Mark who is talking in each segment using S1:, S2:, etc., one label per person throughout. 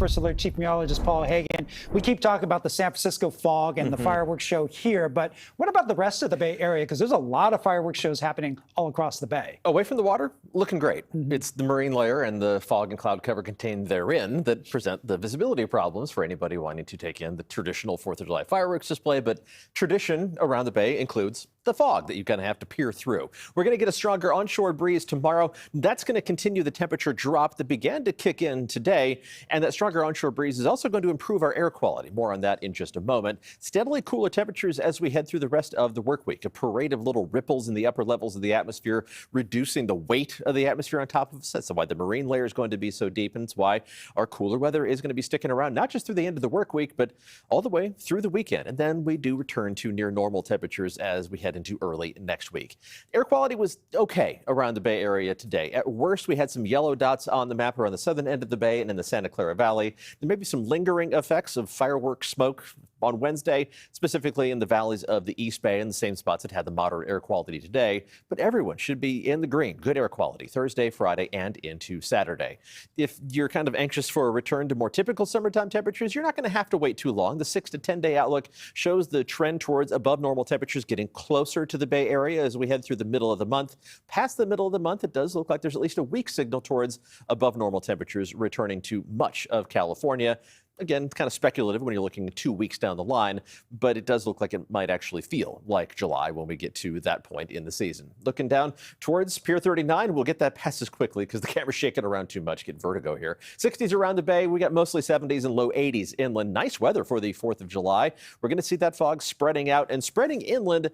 S1: First Alert Chief Meteorologist Paul Heggen. We keep talking about the San Francisco fog and the fireworks show here, but what about the rest of the Bay Area? Because there's a lot of fireworks shows happening all across the Bay.
S2: Away from the water, looking great. It's the marine layer and the fog and cloud cover contained therein that present the visibility problems for anybody wanting to take in the traditional 4th of July fireworks display. But tradition around the Bay includes the fog that you're going to have to peer through. We're going to get a stronger onshore breeze tomorrow. That's going to continue the temperature drop that began to kick in today. And that stronger onshore breeze is also going to improve our air quality. More on that in just a moment. Steadily cooler temperatures as we head through the rest of the work week. A parade of little ripples in the upper levels of the atmosphere, reducing the weight of the atmosphere on top of us. That's why the marine layer is going to be so deep, and it's why our cooler weather is going to be sticking around, not just through the end of the work week, but all the way through the weekend. And then we do return to near normal temperatures as we head into early next week. Air quality was okay around the Bay Area today. At worst, we had some yellow dots on the map around the southern end of the Bay and in the Santa Clara Valley. There may be some lingering effects of fireworks smoke on Wednesday, specifically in the valleys of the East Bay and the same spots that had the moderate air quality today. But everyone should be in the green. Good air quality Thursday, Friday, and into Saturday. If you're kind of anxious for a return to more typical summertime temperatures, you're not going to have to wait too long. The 6 to 10 day outlook shows the trend towards above normal temperatures getting closer to the Bay Area as we head through the middle of the month. Past the middle of the month, it does look like there's at least a weak signal towards above normal temperatures returning to much of California. Again, kind of speculative when you're looking 2 weeks down the line, but it does look like it might actually feel like July when we get to that point in the season. Looking down towards Pier 39, we'll get that past as quickly because the camera's shaking around too much. Get vertigo here. 60s around the Bay. We got mostly 70s and low 80s inland. Nice weather for the 4th of July. We're going to see that fog spreading out and spreading inland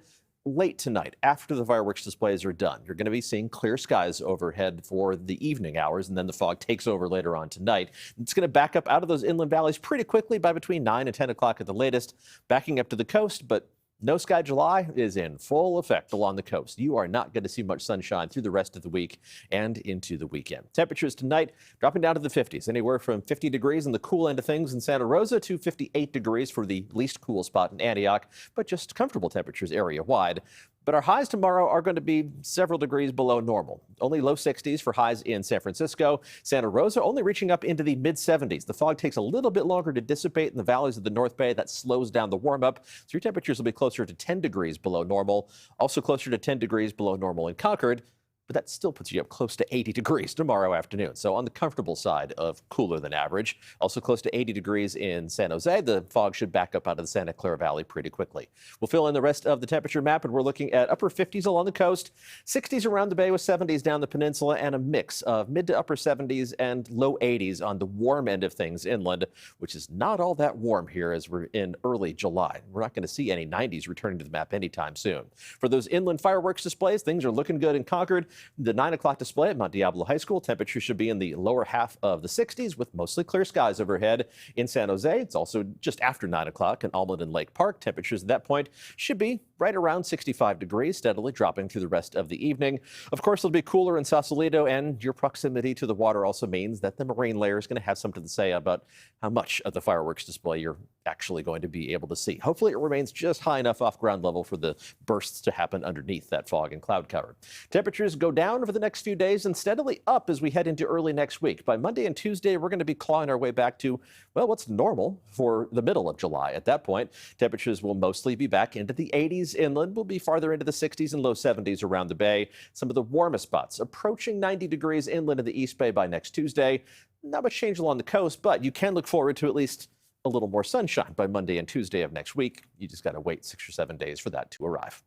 S2: late tonight after the fireworks displays are done. You're going to be seeing clear skies overhead for the evening hours, and then the fog takes over later on tonight. It's going to back up out of those inland valleys pretty quickly by between 9 and 10 o'clock at the latest, backing up to the coast, but no Sky July is in full effect along the coast. You are not going to see much sunshine through the rest of the week and into the weekend. Temperatures tonight dropping down to the 50s, anywhere from 50 degrees in the cool end of things in Santa Rosa to 58 degrees for the least cool spot in Antioch, but just comfortable temperatures area-wide. But our highs tomorrow are going to be several degrees below normal. Only low 60s for highs in San Francisco. Santa Rosa only reaching up into the mid-70s. The fog takes a little bit longer to dissipate in the valleys of the North Bay. That slows down the warm-up. So your temperatures will be closer to 10 degrees below normal. Also closer to 10 degrees below normal in Concord. But that still puts you up close to 80 degrees tomorrow afternoon. So on the comfortable side of cooler than average. Also close to 80 degrees in San Jose. The fog should back up out of the Santa Clara Valley pretty quickly. We'll fill in the rest of the temperature map, and we're looking at upper 50s along the coast, 60s around the Bay with 70s down the peninsula, and a mix of mid to upper 70s and low 80s on the warm end of things inland, which is not all that warm here as we're in early July. We're not going to see any 90s returning to the map anytime soon. For those inland fireworks displays, things are looking good in Concord. The 9 o'clock display at Mount Diablo High School, temperature should be in the lower half of the 60s with mostly clear skies overhead. In San Jose, it's also just after 9 o'clock in Almond and Lake Park. Temperatures at that point should be right around 65 degrees, steadily dropping through the rest of the evening. Of course, it'll be cooler in Sausalito, and your proximity to the water also means that the marine layer is going to have something to say about how much of the fireworks display you're actually going to be able to see. Hopefully, it remains just high enough off ground level for the bursts to happen underneath that fog and cloud cover. Temperatures go down over the next few days and steadily up as we head into early next week. By Monday and Tuesday, we're going to be clawing our way back to, well, what's normal for the middle of July. At that point, temperatures will mostly be back into the 80s inland. We'll be farther into the 60s and low 70s around the Bay. Some of the warmest spots approaching 90 degrees inland of the East Bay by next Tuesday. Not much change along the coast, but you can look forward to at least a little more sunshine by Monday and Tuesday of next week. You just got to wait 6 or 7 days for that to arrive.